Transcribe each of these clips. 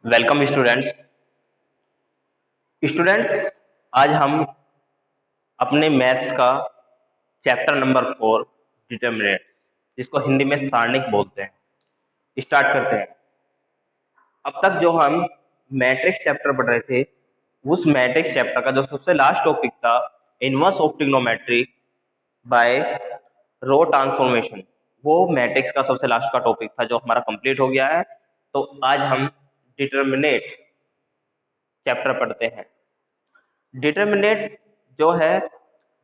Welcome students. आज हम अपने मैथ्स का चैप्टर नंबर 4 डिटर्मिनेंट्स, जिसको हिंदी में सारणिक बोलते हैं, स्टार्ट करते हैं। अब तक जो हम मैट्रिक्स चैप्टर पढ़ रहे थे, उस मैट्रिक्स चैप्टर का जो सबसे लास्ट टॉपिक था, inverse of trigonometry by row transformation, वो मैट्रिक्स का सबसे लास्ट का टॉपिक था जो हमारा कंप्लीट हो गया है। तो आज हम डिटर्मिनेट चैप्टर पढ़ते हैं। डिटर्मिनेट जो है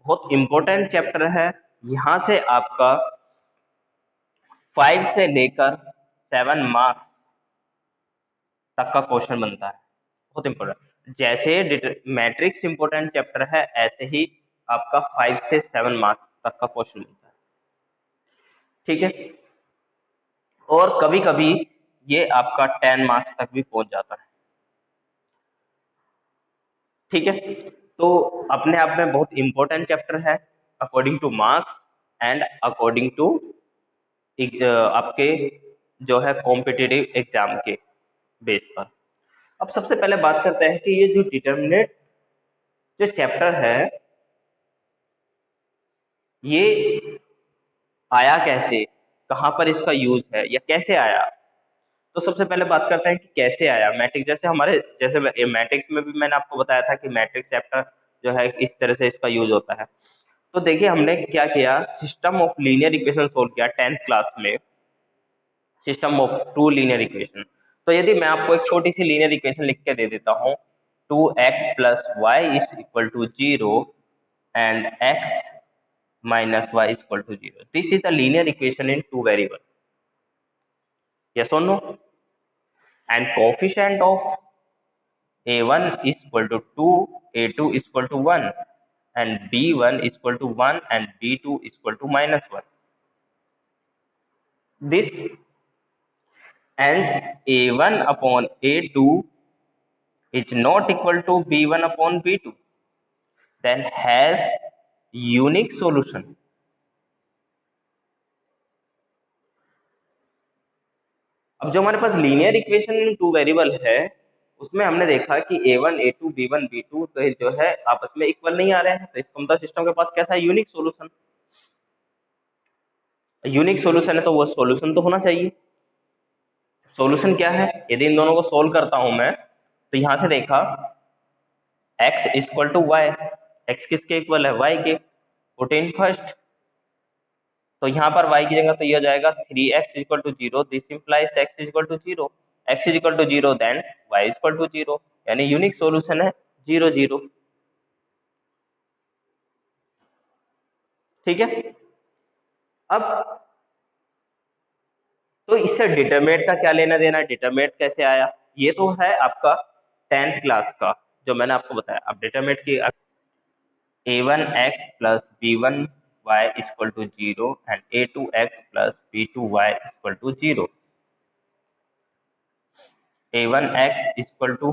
बहुत इंपॉर्टेंट चैप्टर है। यहाँ से आपका 5 से लेकर 7 मार्क्स तक का क्वेश्चन बनता है, बहुत इंपॉर्टेंट। जैसे मैट्रिक्स इंपॉर्टेंट चैप्टर है, ऐसे ही आपका 5 से 7 मार्क्स तक का क्वेश्चन बनता है, ठीक है। और कभी कभी ये आपका 10 मार्क्स तक भी पहुंच जाता है, ठीक है। तो अपने आप में बहुत इंपॉर्टेंट चैप्टर है according to marks and according to आपके जो है कॉम्पिटिटिव एग्जाम के बेस पर। अब सबसे पहले बात करते हैं कि ये जो डिटर्मिनेट जो चैप्टर है, ये आया कैसे, कहाँ पर इसका यूज है या कैसे आया। तो सबसे पहले बात करते हैं कि कैसे आया मैट्रिक्स। जैसे मैट्रिक्स में भी मैंने आपको बताया था कि मैट्रिक्स चैप्टर जो है इस तरह से इसका यूज होता है। तो देखिए हमने क्या किया, system of linear equation solve किया 10th क्लास में, system of two linear equation. तो यदि मैं आपको एक छोटी सी लीनियर इक्वेशन लिख के दे देता हूँ, 2x plus y is equal to 0 and x minus y is equal to 0. This is the linear equation in two variable. Yes or no? And coefficient of a1 is equal to 2, a2 is equal to 1, and b1 is equal to 1, and b2 is equal to minus 1. This and a1 upon a2 is not equal to b1 upon b2, then has unique solution. अब जो हमारे पास linear equation two variable है, उसमें हमने देखा कि a1 a2 b1 b2 तो जो है आपस में इक्वल नहीं आ रहे हैं, तो इसका मतलब सिस्टम के पास कैसा है, यूनिक सॉल्यूशन। यूनिक सॉल्यूशन है तो वो सॉल्यूशन तो होना चाहिए। सॉल्यूशन क्या है, यदि इन दोनों को सोल्व करता हूं मैं, तो यहां से देखा x equal to y, x किसके इक्वल है, y के, पुट इन फर्स्ट। तो यहाँ पर y की जगह तो ये हो जाएगा 3x equal to 0, this implies x equal to 0, x equal to 0 then y equal to 0, यानी यूनिक सॉल्यूशन है 0 0, ठीक है। अब तो इससे डिटरमिनेंट का क्या लेना देना, डिटरमिनेंट कैसे आया, ये तो है आपका 10th क्लास का जो मैंने आपको बताया। अब डिटरमिनेंट की a1x plus b1y equal to 0 and a2x plus b2y equal to 0. a1x equal to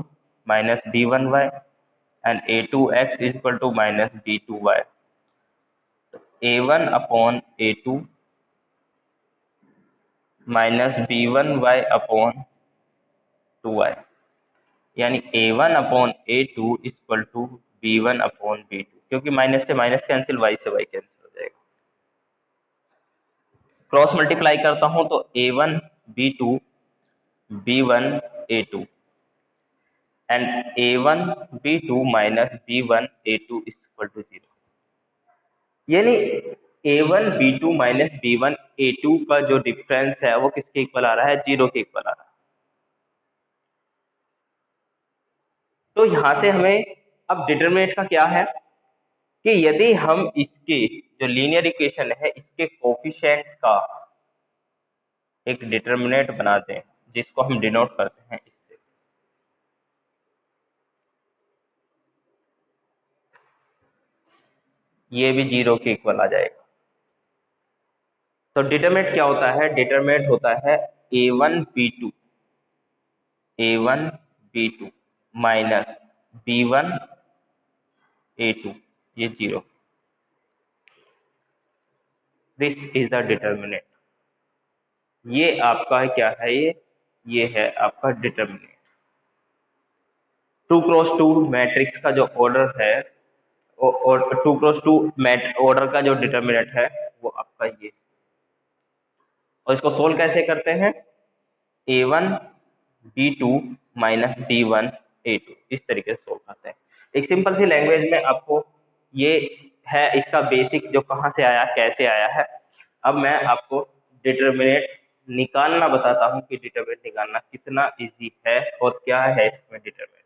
minus b1y and a2x equal to minus b2y. a1 upon a2 minus b1y upon 2y, यानी a1 upon a2 equal to b1 upon b2, क्योंकि minus से minus cancel, y से y cancel हो जाएगा। Cross multiply करता हूं तो a1 b2 b1 a2 and a1 b2 minus b1 a2 equal to 0, यानी a1 b2 minus b1 a2 का जो डिफरेंस है वो किसके इक्वल आ रहा है, 0 के इक्वल आ रहा है। तो यहां से हमें अब डिटरमिनेंट का क्या है कि यदि हम इसके जो लीनियर इक्वेशन है इसके कोफिशिएंट का एक डिटरमिनेंट बनाते हैं, जिसको हम डिनोट करते हैं इससे, ये भी 0 के इक्वल आ जाएगा। तो डिटरमिनेंट क्या होता है, डिटरमिनेंट होता है a1 b2 minus b1 a2, ये 0, दिस इज द डिटरमिनेंट। ये आपका क्या है, ये है आपका डिटरमिनेंट। 2x2 मैट्रिक्स का जो ऑर्डर है और 2x2 ऑर्डर का जो डिटर्मिनेंट है वो आपका ये, और इसको सोल्व कैसे करते हैं, a1 b2 minus b1 a2, इस तरीके से सोल्व करते हैं। एक सिंपल सी लैंग्वेज में आपको ये है इसका बेसिक जो कहाँ से आया कैसे आया है। अब मैं आपको डिटर्मिनेंट निकालना बताता हूँ कि डिटर्मिनेंट निकालना कितना इजी है और क्या है इसमें डिटर्मिनेंट।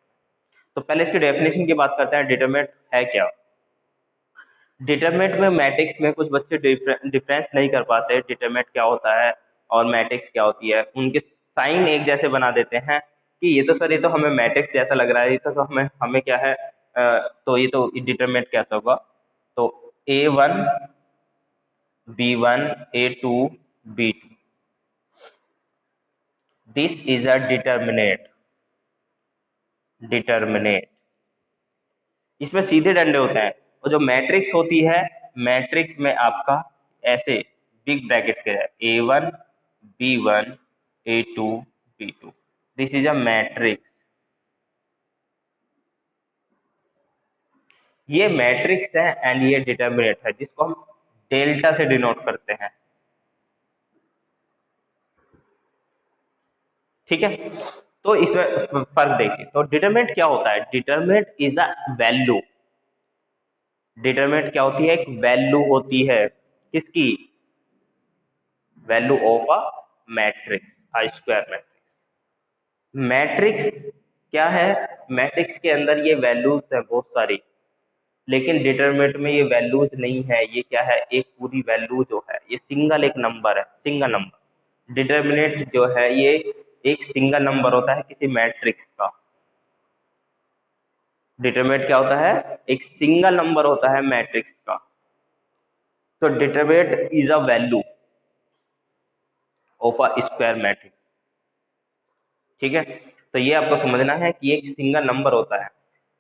तो पहले इसकी डेफिनेशन की बात करते हैं, डिटर्मिनेंट है क्या। डिटरमिनेंट में मैट्रिक्स में कुछ बच्चे डिफरेंस नहीं कर पाते डिटरमिनेंट क्या होता है और मैट्रिक्स क्या होती है, उनके साइन एक जैसे बना देते हैं कि ये तो सर ये तो हमें मैट्रिक्स जैसा लग रहा है, ये तो हमें हमें क्या है तो ये तो डिटरमिनेंट कैसा होगा। तो a1 b1 a2 b2, this is a determinant. इसमें सीधे डंडे होते हैं, और जो मैट्रिक्स होती है मैट्रिक्स में आपका ऐसे बिग ब्रैकेट के है a1 b1 a2 b2, this is a matrix. ये मैट्रिक्स है एंड ये डिटर्मिनेंट है जिसको हम डेल्टा से डिनोट करते हैं, ठीक है। तो इसमें फर्क देखिए, तो डिटर्मिनेंट क्या होता है, determinant is a value. Determinant क्या होती है, एक वैल्यू होती है किसकी, value of a matrix, a square matrix. Matrix क्या है, मैट्रिक्स के अंदर ये वैल्यूज है बहुत सारी, लेकिन डिटरमिनेंट में ये वैल्यूज नहीं है, ये क्या है, एक पूरी वैल्यू जो है ये सिंगल एक नंबर है, सिंगल नंबर। डिटरमिनेंट जो है ये एक सिंगल नंबर होता है किसी मैट्रिक्स का। डिटरमिनेंट क्या होता है, एक सिंगल नंबर होता है मैट्रिक्स का। तो determinant is a value of a square matrix, ठीक है। तो ये आपको समझना है कि एक सिंगल नंबर होता है।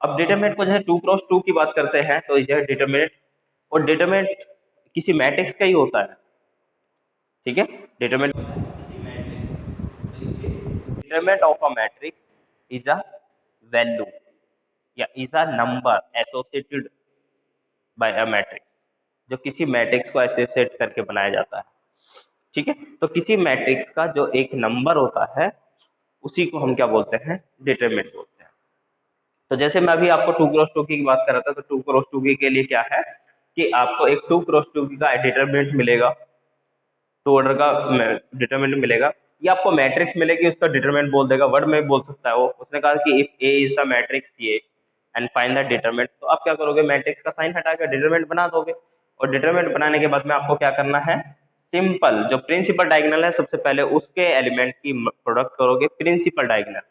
अब डिटरमिनेंट को जैसे 2x2 की बात करते हैं तो यह डिटरमिनेंट, और डिटरमिनेंट किसी मैट्रिक्स का ही होता है, ठीक है। डिटरमिनेंट किसी मैट्रिक्स का, तो इसलिए determinant of a matrix is a value या is a number associated by a matrix, जो किसी मैट्रिक्स को एसोसिएट करके बनाया जाता है, ठीक है। तो किसी मैट्रिक्स का जो एक नंबर होता है उसी को हम क्या बोलते हैं, डिटरमिनेंट बोलते हैं। तो जैसे मैं अभी आपको 2x2 की बात कर रहा था, तो 2x2 के लिए क्या है कि आपको एक 2x2 का डिटरमिनेंट मिलेगा, टू ऑर्डर का डिटरमिनेंट मिलेगा, या आपको मैट्रिक्स मिलेगी उसका डिटरमिनेंट बोल देगा, वर्ड में बोल सकता है वो। उसने कहा कि if A is the matrix A and find the determinant, तो आप क्या करोगे, मैट्रिक्स का साइन हटा कर डिटरमिनेंट बना दोगे। और डिटरमिनेंट बनाने के बाद में आपको क्या करना है, सिंपल जो प्रिंसिपल डायगोनल है सबसे पहले उसके एलिमेंट की प्रोडक्ट करोगे प्रिंसिपल डायगोनल।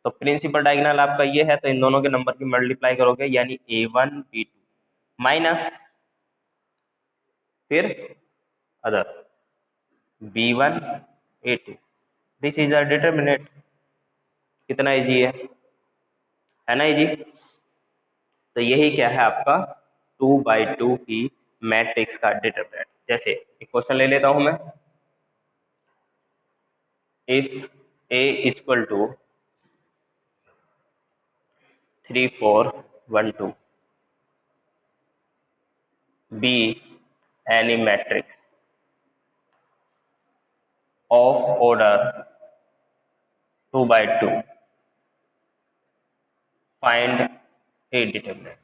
तो प्रिंसिपल डायगोनल आपका ये है, तो इन दोनों के नंबर की मल्टीप्लाई करोगे यानी a1 b2 माइनस फिर other b1 a2, this is a determinant. कितना इजी है ना इजी। तो यही क्या है आपका 2x2 की मैट्रिक्स का डिटरमिनेंट। जैसे एक क्वेश्चन ले लेता हूं मैं, if a equal to 3 4 1 2 b any matrix of order 2x2, find A determinant,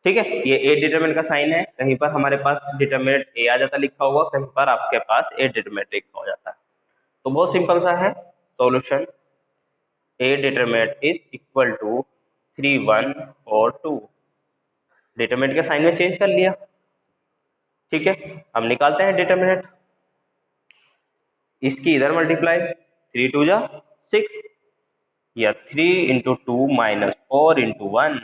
ठीक है। ये ए डिटरमिनेंट का साइन है, कहीं पर हमारे पास डिटरमिनेंट ए आ जाता लिखा हुआ, कहीं पर आपके पास ए डिटरमिनेंट लिखा हो जाता है। तो बहुत सिंपल सा है solution, a determinant is equal to 3 1 और 2, डिटरमिनेंट के साइन में चेंज कर लिया, ठीक है। अब निकालते हैं डिटरमिनेंट, इसकी इधर मल्टीप्लाई 3 2 जा 6, या 3 इंटू 2 माइनस 4 इंटू 1,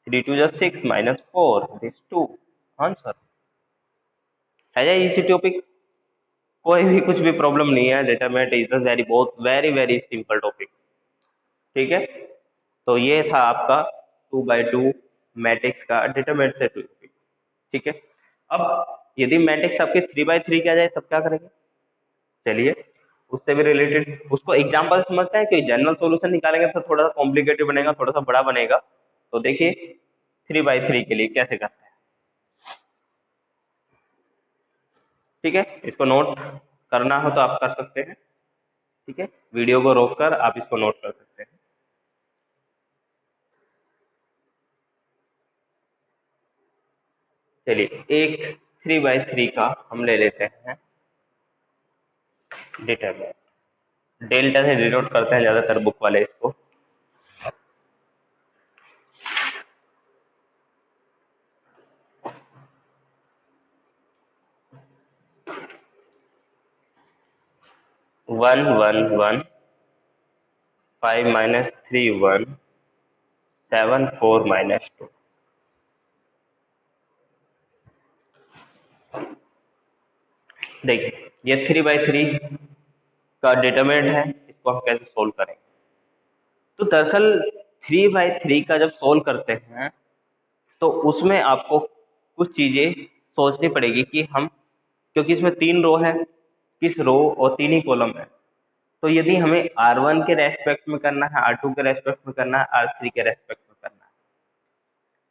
3 2 जा 6 माइनस 4 दिस 2 आंसर है। या इसी टॉपिक, कोई भी कुछ भी प्रॉब्लम नहीं है, डिटरमिनेंट इज वेरी बहुत वेरी वेरी सिंपल टॉपिक, ठीक है। तो ये था आपका 2x2 मैट्रिक्स का डिटरमिनेंट से टॉपिक, ठीक है। अब यदि मैट्रिक्स आपके 3x3 की आ जाए तब क्या करेंगे, चलिए उससे भी रिलेटेड उसको एग्जाम्पल समझते हैं कि जनरल सॉल्यूशन निकालेंगे तो थोड़ा सा कॉम्प्लिकेटेड बनेगा, थोड़ा सा बड़ा बनेगा। तो देखिए 3/3 के लिए कैसे करते हैं। ठीक है, इसको नोट करना हो तो आप कर सकते हैं। ठीक है, वीडियो को रोककर आप इसको नोट कर सकते हैं। चलिए एक 3/3 का हम ले लेते हैं डिटरमिनेंट। डेल्टा से डिनोट करते हैं ज्यादातर बुक वाले इसको। One one one 5 - 3 1 7 4 -2। देखिए ये 3/3 का डिटरमिनेंट है, इसको हम कैसे सोल्व करेंगे। तो दरअसल 3/3 का जब सोल्व करते हैं तो उसमें आपको कुछ चीजें सोचनी पड़ेगी कि हम, क्योंकि इसमें 3 रो है, किस रो और 3 ही कॉलम है। तो यदि हमें R1 के रेस्पेक्ट में करना है, R2 के रेस्पेक्ट में करना है, R3 के रेस्पेक्ट में करना है,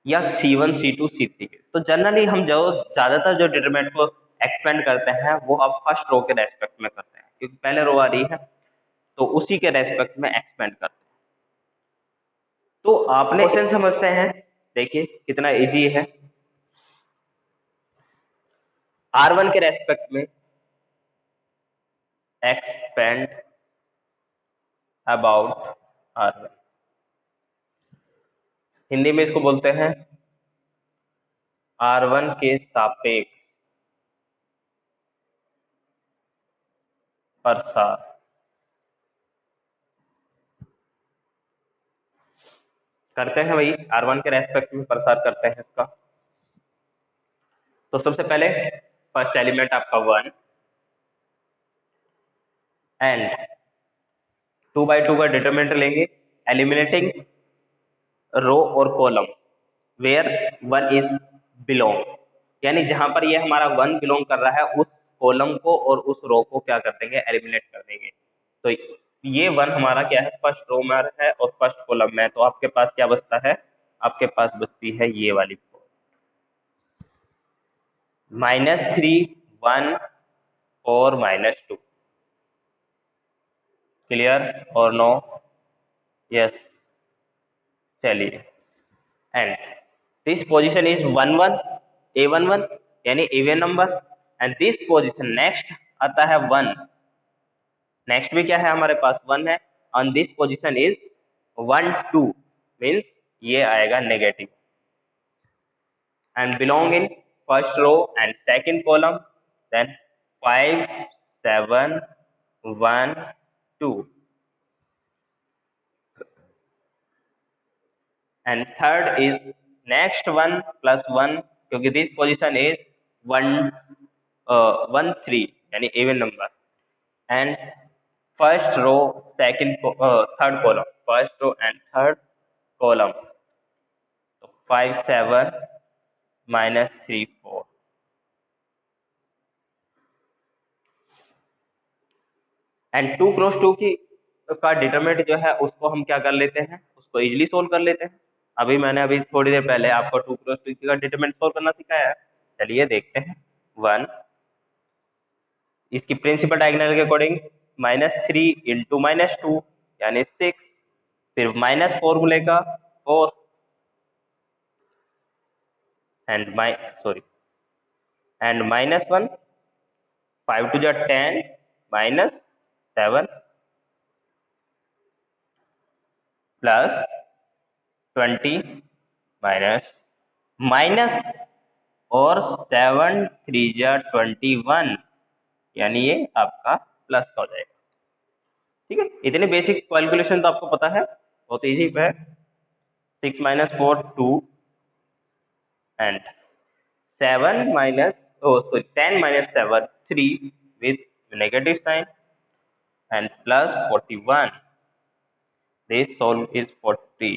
या C1 C2 C3 के, तो जनरली हम जो ज्यादातर जो डिटरमिनेंट को एक्सपेंड करते हैं वो अब फर्स्ट रो के रेस्पेक्ट में करते हैं, क्योंकि पहले रो आ रही है तो उसी के रेस्पेक्ट में एक्सपेंड करते हैं। तो आपने क्वेश्चन समझते हैं, देखिए कितना इजी है। R1 के रेस्पेक्ट में एक्सपेंड अबाउट R1, हिंदी में इसको बोलते हैं R1 के सापेक्ष प्रसार। करते हैं भाई, R1 के रेस्पेक्ट में प्रसार करते हैं इसका। तो सबसे पहले फर्स्ट एलिमेंट आपका 1 एंड 2/2 का डिटरमिनेंट लेंगे, एलिमिनेटिंग रो और कॉलम वेयर 1 इज बिलोंग, यानी जहां पर ये हमारा 1 बिलोंग कर रहा है उस कॉलम को और उस रो को क्या कर देंगे, एलिमिनेट कर देंगे। तो ये 1 हमारा क्या है, फर्स्ट रो में है और फर्स्ट कॉलम में, तो आपके पास क्या बचता है, आपके पास बचती है ये वाली -3 1 और -2। क्लियर और नो? यस। चलिए, and this position is 1 1 A11 यानी even number, and this position next आता है 1, नेक्स्ट भी क्या है हमारे पास 1 है, on this position is 1 2 means ये आएगा negative, and belong in first row and second column, then 5 7 1 2, and third is next one plus 1, क्योंकि this position is 1 1 3 यानी even number, and first row third column, first row and third column, so 5 7 -3 4, and 2 cross 2 की का determinant जो है उसको हम क्या कर लेते हैं, उसको इजीली सोल्व कर लेते हैं। अभी थोड़ी देर पहले आपको 2 क्रॉस 2 का डिटरमिनेंट सोल्व करना सिखाया है। चलिए देखते हैं। 1, इसकी प्रिंसिपल डायगोनल के अकॉर्डिंग -3 इंटू -2 यानी 6, फिर -4 मिलेगा 4 एंड एंड -1, 5 2 जा 10 -7 प्लस 20 माइनस और 7 3 जा 21 यानी ये आपका प्लस का हो जाएगा। ठीक है, इतने बेसिक कैलकुलेशन तो आपको पता है, बहुत इजी है। 6 - 4 2 and 10 - 7 3 with negative sign and plus 41, this solve is 40,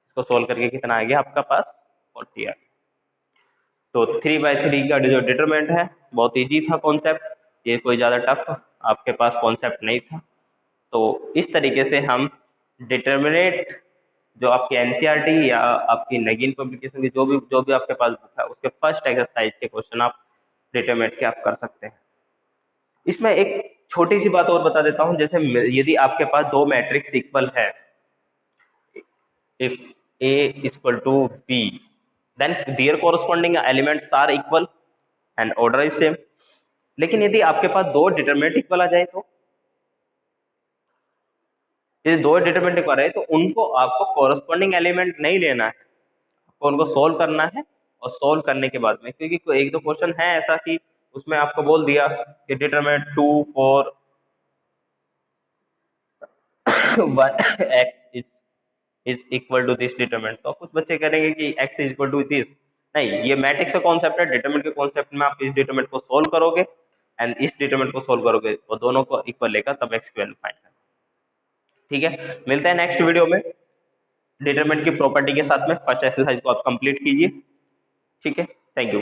इसको सोल्व करके कितना आ गया आपका पास 40 आ गया। तो 3/3 का जो डिटरमिनेंट है बहुत इजी था कॉन्सेप्ट, ये कोई ज्यादा टफ आपके पास कॉन्सेप्ट नहीं था। तो इस तरीके से हम डिटर्मिनेट, जो आपकी एनसीईआरटी या आपकी नगीन पब्लिकेशन की जो भी आपके पास बुक है, उसके फर्स्ट एक्सरसाइज के क्वेश्चन आप डिटरमिनेट के आप कर सकते हैं। इसमें एक छोटी सी बात और बता देता हूँ, जैसे यदि आपके पास दो मैट्रिक्स इक्वल है, if A equal to B, then their corresponding elements are equal and order is same। लेकिन यदि आपके पास दो डिटरमिनेंट इक्वल आ जाए, तो यदि दो डिटरमिनेंट इक्वल रहे तो उनको आपको कॉरस्पॉन्डिंग एलिमेंट नहीं लेना है, आपको उनको सोल्व करना है। और सोल्व करने के बाद में, क्योंकि एक दो क्वेश्चन है ऐसा कि उसमें आपको बोल दिया कि determinant 2 4 x is equal to this determinant, तो कुछ बच्चे करेंगे कि x is equal to this. नहीं, ये मैट्रिक्स का कॉन्सेप्ट है, डिटरमिनेंट के कॉन्सेप्ट में आप इस डिटरमिनेंट को सोल्व करोगे एंड इस डिटरमिनेंट को सोल्व करोगे, और दोनों को इक्वल लेकर तब x की वैल्यू फाइंड करना। ठीक है, मिलते हैं नेक्स्ट वीडियो में डिटरमिनेंट की प्रॉपर्टी के साथ में। फर्स्ट एक्सरसाइज को आप कंप्लीट कीजिए। ठीक है, थैंक यू।